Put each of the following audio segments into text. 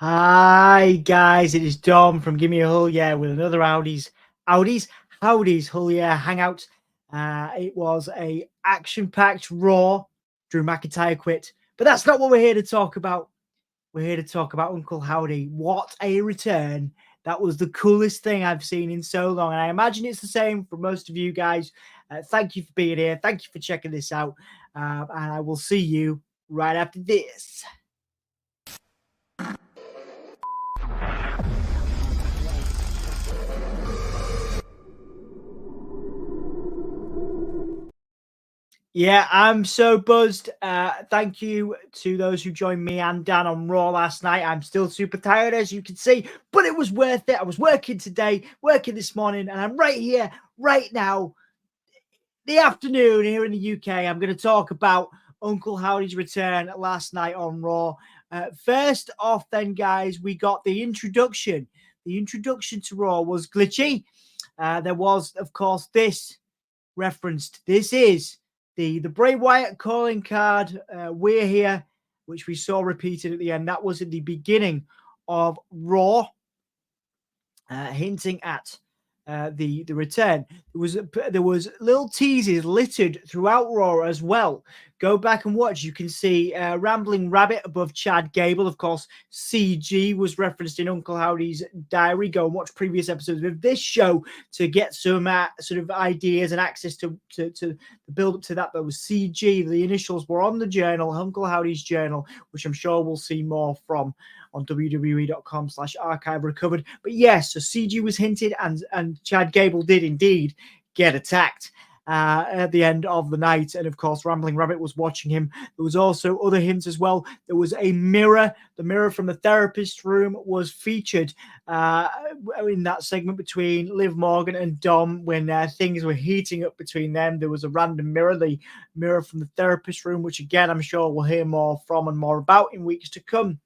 Hi guys, it is Dom from Gimme yeah, with another Howdy's yeah hangout. It was a action-packed Raw. Drew McIntyre quit, but that's not what we're here to talk about. We're here to talk about Uncle Howdy. What a return! That was the coolest thing I've seen in so long, and I imagine it's the same for most of you guys. Thank you for being here. Thank you for checking this out, and I will see you right after this. Yeah, I'm so buzzed. Thank you to those who joined me and Dan on Raw last night. I'm still super tired, as you can see, but it was worth it. I was working today, working this morning, and I'm right here, right now, the afternoon here in the UK. I'm going to talk about Uncle Howdy's return last night on Raw. First off, then, guys, we got the introduction. The introduction to Raw was glitchy. There was, of course, this referenced. This is the Bray Wyatt calling card. We're here, which we saw repeated at the end. That was at the beginning of Raw, hinting at the return. There was little teases littered throughout Raw as well. Go back and watch. You can see Rambling Rabbit above Chad Gable. Of course, CG was referenced in Uncle Howdy's diary. Go and watch previous episodes of this show to get some sort of ideas and access to the build up to that. There was CG. The initials were on the journal, Uncle Howdy's journal, which I'm sure we'll see more from on WWE.com/archive recovered. But yes, so CG was hinted, and Chad Gable did indeed get attacked at the end of the night. And of course, Rambling Rabbit was watching him. There was also other hints as well. There was a mirror. The mirror from the therapist room was featured in that segment between Liv Morgan and Dom when things were heating up between them. There was a random mirror, the mirror from the therapist room, which again, I'm sure we'll hear more from and more about in weeks to come.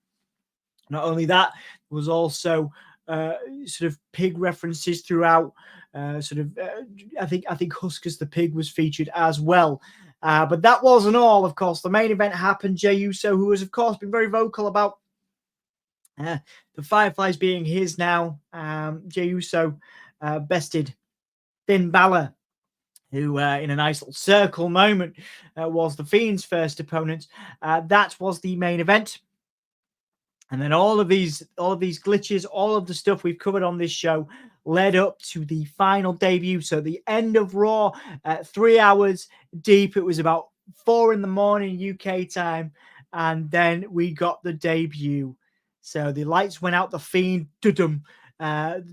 Not only that, there was also sort of pig references throughout. I think Huskers the pig was featured as well. But that wasn't all. Of course, the main event happened. Jey Uso, who has of course been very vocal about the Fireflies being his now. Jey Uso bested Finn Balor, who in a nice little circle moment was the Fiend's first opponent. That was the main event. And then all of these glitches, all of the stuff we've covered on this show led up to the final debut. So the end of Raw, 3 hours deep. It was about 4 a.m. UK time. And then we got the debut. So the lights went out, the Fiend, the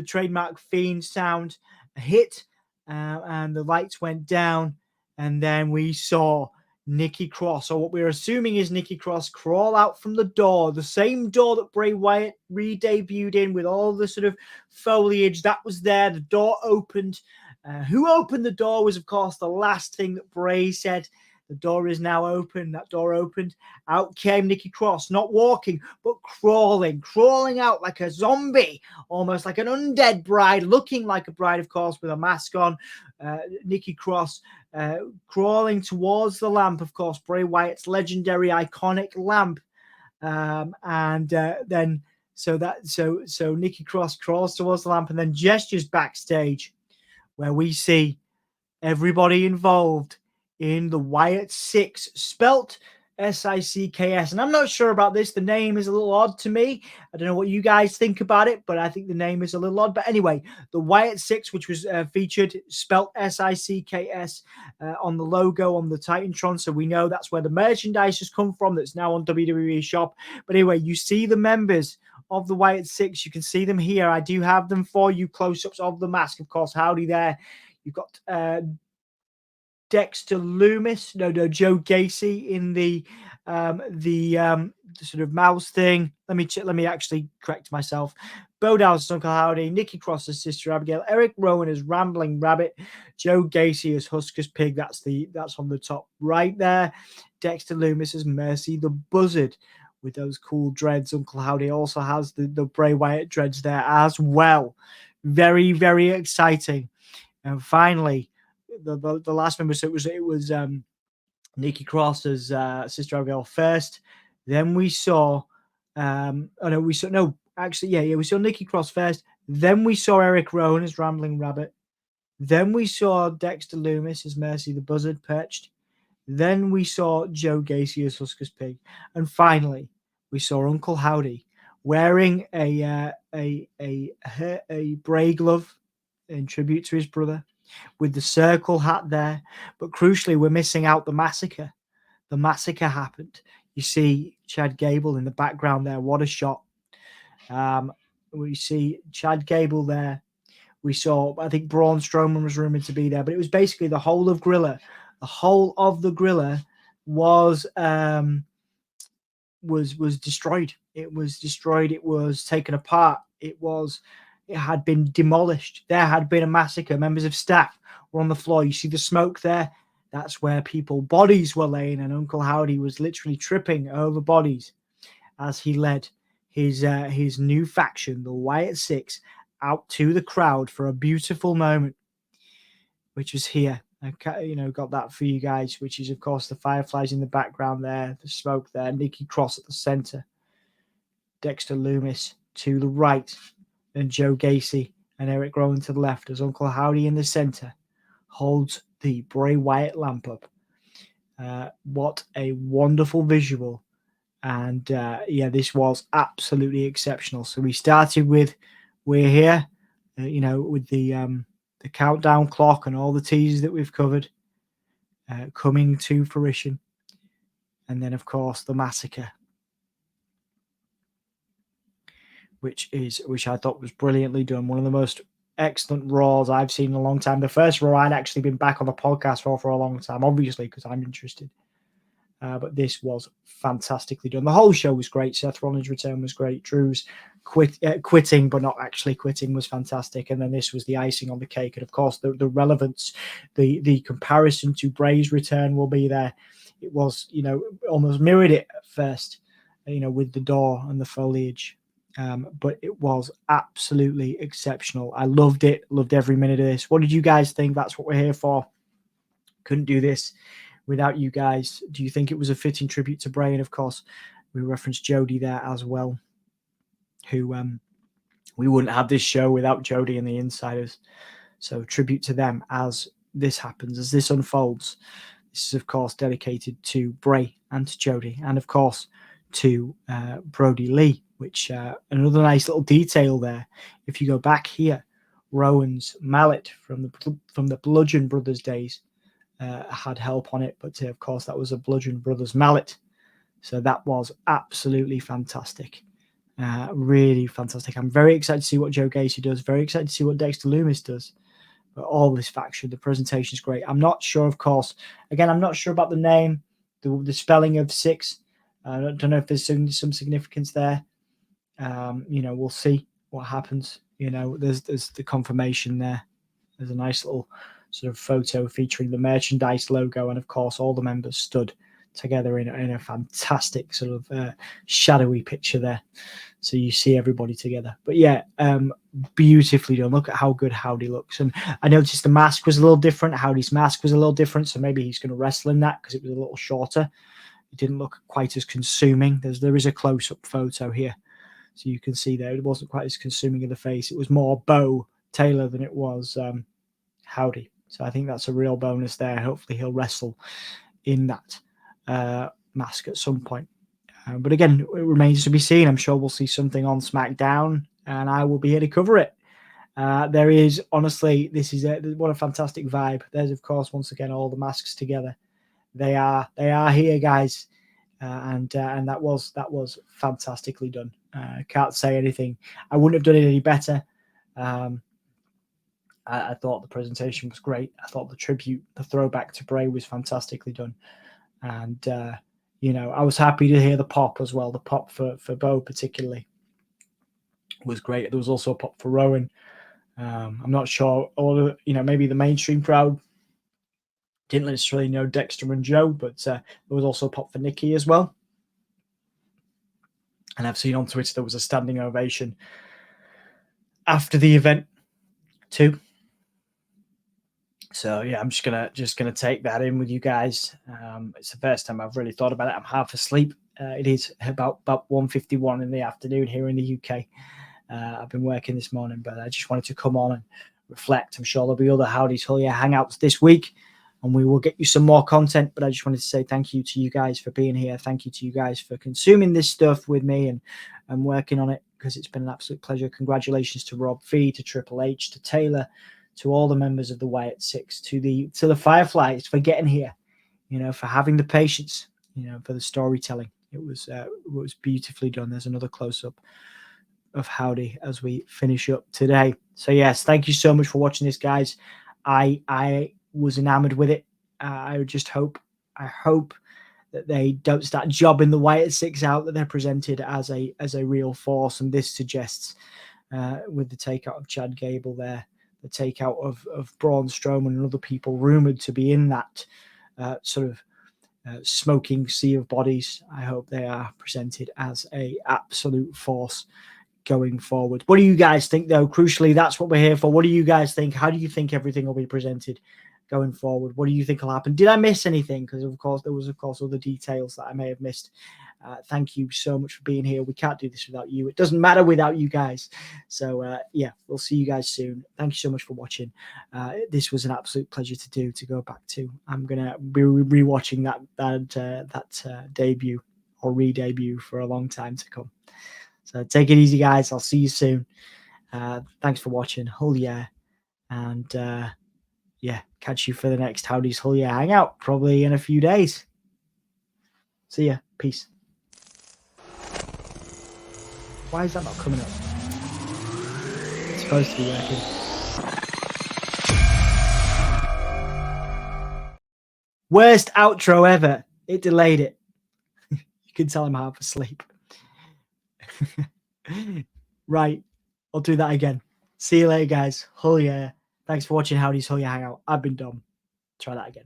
trademark Fiend sound hit, and the lights went down. And then we saw Nikki Cross, or what we're assuming is Nikki Cross, crawl out from the door, the same door that Bray Wyatt re-debuted in with all the sort of foliage that was there. The door opened. Who opened the door was, of course, the last thing that Bray said. The door is now open. That door opened. Out came Nikki Cross, not walking, but crawling out like a zombie, almost like an undead bride, looking like a bride, of course, with a mask on. Nikki Cross crawling towards the lamp, of course, Bray Wyatt's legendary, iconic lamp. So Nikki Cross crawls towards the lamp and then gestures backstage, where we see everybody involved in the Wyatt 6, spelt SICKS. And I'm not sure about this. The name is a little odd to me. I don't know what you guys think about it, but I think the name is a little odd. But anyway, the Wyatt 6, which was featured, spelt SICKS on the logo on the Titantron. So we know that's where the merchandise has come from that's now on WWE Shop. But anyway, you see the members of the Wyatt 6. You can see them here. I do have them for you, close-ups of the mask. Of course, Howdy there. You've got Dexter Loomis, Joe Gacy in the sort of mouse thing. Let me actually correct myself. Bo Dow's Uncle Howdy, Nikki Cross's sister Abigail, Eric Rowan as Rambling Rabbit, Joe Gacy as Husker's Pig. That's on the top right there. Dexter Loomis as Mercy the Buzzard with those cool dreads. Uncle Howdy also has the Bray Wyatt dreads there as well. Very, very exciting. And finally, the last member, so it was Nikki Cross's sister Abigail first. Then we saw Oh no, we saw no. Actually, yeah, we saw Nikki Cross first. Then we saw Eric Rowan as Rambling Rabbit. Then we saw Dexter Loomis as Mercy the Buzzard perched. Then we saw Joe Gacy as Husker's Pig, and finally we saw Uncle Howdy wearing a Bray glove in tribute to his brother, with the circle hat there. But crucially, we're missing out the massacre. The massacre happened. You see Chad Gable in the background there. What a shot! We see Chad Gable there. We saw, I think Braun Strowman was rumored to be there, but it was basically the whole of Grilla. The whole of the Grilla was destroyed. It was destroyed. It was taken apart. It had been demolished. There had been a massacre. Members of staff were on the floor. You see the smoke there? That's where bodies were laying, and Uncle Howdy was literally tripping over bodies as he led his new faction, the Wyatt Six, out to the crowd for a beautiful moment, which was here. I got that for you guys, which is, of course, the fireflies in the background there, the smoke there, Nikki Cross at the center, Dexter Loomis to the right, and Joe Gacy and Eric Rowan to the left, as Uncle Howdy in the center holds the Bray Wyatt lamp up. What a wonderful visual. And this was absolutely exceptional. So we started with "We're Here," with the countdown clock and all the teasers that we've covered coming to fruition. And then, of course, the massacre, which I thought was brilliantly done. One of the most excellent Raws I've seen in a long time. The first Raw I'd actually been back on the podcast for a long time, obviously, because I'm interested. But this was fantastically done. The whole show was great. Seth Rollins' return was great. Drew's quitting, but not actually quitting, was fantastic. And then this was the icing on the cake. And of course, the relevance, the comparison to Bray's return will be there. It was, almost mirrored it at first, with the door and the foliage. But it was absolutely exceptional. I loved it. Loved every minute of this. What did you guys think? That's what we're here for. Couldn't do this without you guys. Do you think it was a fitting tribute to Bray? And of course, we referenced Jody there as well, who we wouldn't have this show without Jody and the Insiders. So tribute to them as this happens, as this unfolds. This is, of course, dedicated to Bray and to Jody, and of course to Brody Lee, which another nice little detail there. If you go back here, Rowan's mallet from the Bludgeon Brothers days had help on it, but of course that was a Bludgeon Brothers mallet. So that was absolutely fantastic. Really fantastic. I'm very excited to see what Joe Gacy does. Very excited to see what Dexter Loomis does. But all this faction, the presentation is great. I'm not sure, of course. Again, I'm not sure about the name, the spelling of Six. I don't know if there's some significance there. We'll see what happens. There's the confirmation there. There's a nice little sort of photo featuring the merchandise logo, and of course all the members stood together in a fantastic sort of shadowy picture there, so you see everybody together. But yeah, beautifully done. Look at how good Howdy looks. And I noticed the mask was a little different. Howdy's mask was a little different, so maybe he's going to wrestle in that because it was a little shorter. It didn't look quite as consuming. There is a close-up photo here, so you can see there it wasn't quite as consuming in the face. It was more Bo Taylor than it was Howdy. So I think that's a real bonus there. Hopefully he'll wrestle in that mask at some point. But again, it remains to be seen. I'm sure we'll see something on SmackDown, and I will be here to cover it. There is, honestly, what a fantastic vibe. There's, of course, once again, all the masks together. They are here, guys. And that was fantastically done. Can't say anything. I wouldn't have done it any better. I thought the presentation was great. I thought the throwback to Bray was fantastically done. And, I was happy to hear the pop as well. The pop for Bo particularly was great. There was also a pop for Rowan. I'm not sure, maybe the mainstream crowd didn't necessarily know Dexter and Joe, but there was also a pop for Nikki as well. And I've seen on Twitter there was a standing ovation after the event too. So yeah, I'm just gonna take that in with you guys. It's the first time I've really thought about it. I'm half asleep, It is about 1:51 in the afternoon here in the UK. I've been working this morning, but I just wanted to come on and reflect. I'm sure there'll be other Howdy's Hull Yeah hangouts this week, and we will get you some more content. But I just wanted to say thank you to you guys for being here. Thank you to you guys for consuming this stuff with me and working on it, because it's been an absolute pleasure. Congratulations to Rob V, to Triple H, to Taylor, to all the members of the Wyatt 6, to the Fireflies for getting here, for having the patience, for the storytelling. It was beautifully done. There's another close-up of Howdy as we finish up today. So yes, thank you so much for watching this, guys. I was enamored with it. I hope that they don't start jobbing the Wyatt 6 out, that they're presented as a real force. And this suggests, with the takeout of Chad Gable there, the takeout of Braun Strowman and other people rumored to be in that sort of smoking sea of bodies. I hope they are presented as a absolute force going forward. What do you guys think, though? Crucially, that's what we're here for. What do you guys think? How do you think everything will be presented going forward? What do you think will happen? Did I miss anything? Because of course there was other details that I may have missed. Thank you so much for being here. We can't do this without you. It doesn't matter without you guys. So yeah, we'll see you guys soon. Thank you so much for watching. This was an absolute pleasure to go back to. I'm gonna be rewatching that debut or re-debut for a long time to come. So take it easy, guys. I'll see you soon. Thanks for watching. Hull Yeah. And yeah, catch you for the next Howdy's Hull Yeah hangout, probably in a few days. See ya. Peace. Why is that not coming up? It's supposed to be working. Worst outro ever. It delayed it. You can tell I'm half asleep. Right. I'll do that again. See you later, guys. Hull Yeah. Thanks for watching Howdy's Hull Yeah hangout. I've been Dom. Try that again.